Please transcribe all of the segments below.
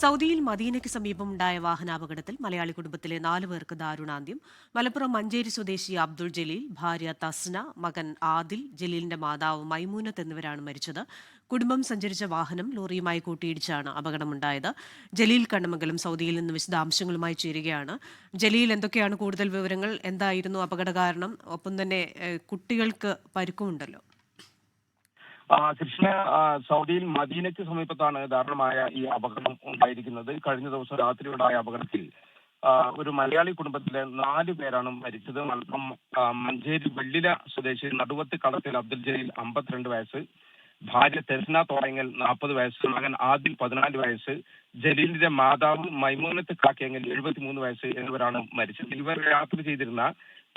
സൗദിയിൽ മദീനയ്ക്ക് സമീപമുണ്ടായ വാഹനാപകടത്തിൽ മലയാളി കുടുംബത്തിലെ 4 പേർക്ക് ദാരുണാന്ത്യം. മലപ്പുറം മഞ്ചേരി സ്വദേശി അബ്ദുൾ ജലീൽ, ഭാര്യ തസ്ന, മകൻ ആദിൽ, ജലീലിന്റെ മാതാവ് മൈമൂനത്ത് എന്നിവരാണ് മരിച്ചത്. കുടുംബം സഞ്ചരിച്ച വാഹനം ലോറിയുമായി കൂട്ടിയിടിച്ചാണ് അപകടമുണ്ടായത്. ജലീൽ കണ്ണമംഗലം സൗദിയിൽ നിന്ന് വിശദാംശങ്ങളുമായി ചേരുകയാണ്. ജലീൽ, എന്തൊക്കെയാണ് കൂടുതൽ വിവരങ്ങൾ? എന്തായിരുന്നു അപകട കാരണം? ഒപ്പം തന്നെ കുട്ടികൾക്ക് പരിക്കുമുണ്ടല്ലോ. കൃഷ്ണ, സൗദിയിൽ മദീനയ്ക്ക് സമീപത്താണ് ദാരുണമായ ഈ അപകടം ഉണ്ടായിരിക്കുന്നത്. കഴിഞ്ഞ ദിവസം രാത്രിയുണ്ടായ അപകടത്തിൽ ഒരു മലയാളി കുടുംബത്തിലെ 4 പേരാണ് മരിച്ചത്. മലപ്പുറം മഞ്ചേരി വെള്ളില സ്വദേശി നടുവത്ത് കളത്തിൽ അബ്ദുൽ ജലീൽ 52 വയസ്സ്, ഭാര്യ തെസ്ന തോറങ്ങൽ 40 വയസ്സ്, മകൻ ആദിൽ 14 വയസ്സ്, ജലീലിന്റെ മാതാവ് മൈമൂനത്ത് കാക്കിയങ്ങൽ 73 വയസ്സ് എന്നിവരാണ് മരിച്ചത്. ഇവർ യാത്ര ചെയ്തിരുന്ന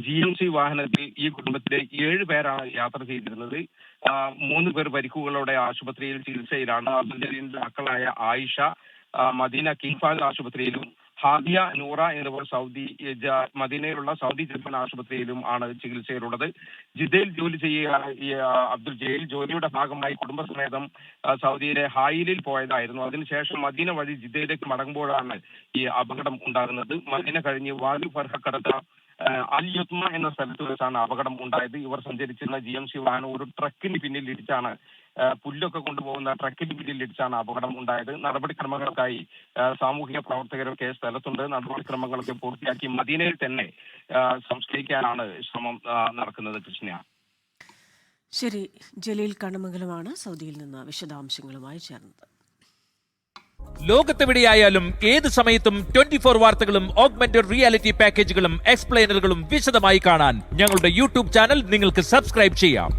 GMC വാഹനത്തിൽ ഈ കുടുംബത്തിലെ 7 പേരാണ് യാത്ര ചെയ്തിരുന്നത്. 3 പേർ പരിക്കുകളോടെ ആശുപത്രിയിൽ ചികിത്സയിലാണ്. അബ്ദുൽ ജലീലിന്റെ മക്കളായ ആയിഷ മദീന കിങ് ഫഹദ് ആശുപത്രിയിലും ഹാദിയ നൂറ എന്നിവർ മദീനയിലുള്ള സൗദി ജർമ്മൻ ആശുപത്രിയിലും ആണ് ചികിത്സയിലുള്ളത്. ജിദ്ദയിൽ ജോലി ചെയ്യുകയാണ് ഈ അബ്ദുൽ ജലീൽ. ജോലിയുടെ ഭാഗമായി കുടുംബസമേതം സൗദിയിലെ ഹായിലിൽ പോയതായിരുന്നു. അതിനുശേഷം മദീന വഴി ജിദ്ദയിലേക്ക് മടങ്ങുമ്പോഴാണ് ഈ അപകടം ഉണ്ടാകുന്നത്. മദീന കഴിഞ്ഞ് വാലു ഫർഹക്കടുത്ത അൽ യുത്മ എന്ന സ്ഥലത്ത് വെച്ചാണ് അപകടം ഉണ്ടായത്. ഇവർ സഞ്ചരിച്ചിരുന്ന GMC വാഹനം ഒരു ട്രക്കിന് പിന്നിൽ ഇടിച്ചാണ്, പുല്ലൊക്കെ കൊണ്ടുപോകുന്ന ട്രക്കിന് പിന്നിൽ ഇടിച്ചാണ് അപകടം ഉണ്ടായത്. നടപടിക്രമങ്ങൾക്കായി സാമൂഹിക പ്രവർത്തകരൊക്കെ സ്ഥലത്തുണ്ട്. നടപടിക്രമങ്ങളൊക്കെ പൂർത്തിയാക്കി മദീനയിൽ തന്നെ സംസ്കരിക്കാനാണ് ശ്രമം നടക്കുന്നത്. കൃഷ്ണ, ശരി. ജലീൽ കണ്ണമംഗലമാണ് സൗദിയിൽ നിന്ന് വിശദാംശങ്ങളുമായി ചേർന്നത്. ലോകത്തെവിടെയായാലും ഏത് സമയത്തും 24 വാർത്തകളും ഓഗ്മെന്റഡ് റിയാലിറ്റി പാക്കേജുകളും എക്സ്പ്ലെയിനറുകളും വിശദമായി കാണാൻ ഞങ്ങളുടെ യൂട്യൂബ് ചാനൽ നിങ്ങൾക്ക് സബ്സ്ക്രൈബ് ചെയ്യാം.